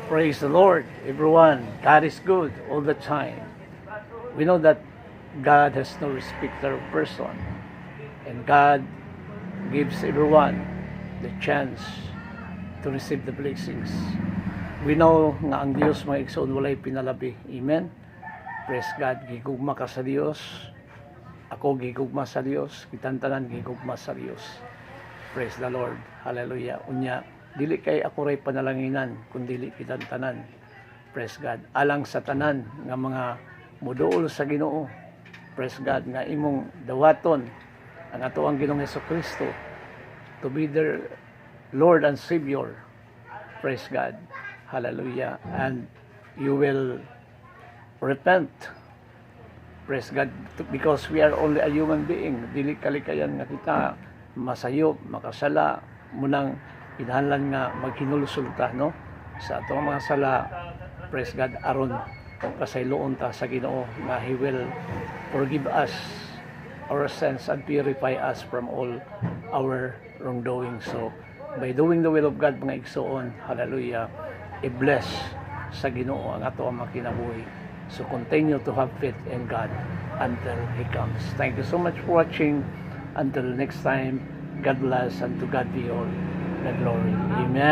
Praise the Lord, everyone. God is good all the time. We know that God has no respecter of person, and God gives everyone the chance to receive the blessings. We know nga ang Diyos mga igsoon walay pinalabi. Amen. Praise God. Gigugma ka sa Diyos. Ako gigugma sa Diyos. Kitantanan gigugma sa Diyos. Praise the Lord. Hallelujah. Unya, dili kay ako ray panalanginan, kundi kitantanan. Praise God. Alang sa tanan nga mga muduol sa Ginoo. Praise God nga imong dawaton ang ato ang Ginoong Hesukristo to be their Lord and Savior. Praise God. Hallelujah. And you will repent. Praise God. Because we are only a human being. Dili kalikayan nga kita masayop, makasala, munang kinahanglan nga maghinulsulta no sa atong mga sala. Praise God, aron kasayloon ta sa Ginoo nga He will forgive us our sins and purify us from all our wrongdoing. So by doing the will of God mga igsoon, hallelujah, i-bless sa Ginoo ang ato ang makinabuhi. So continue to have faith in God until He comes. Thank you so much for watching. Until next time, God bless, and to God be all the glory. Amen.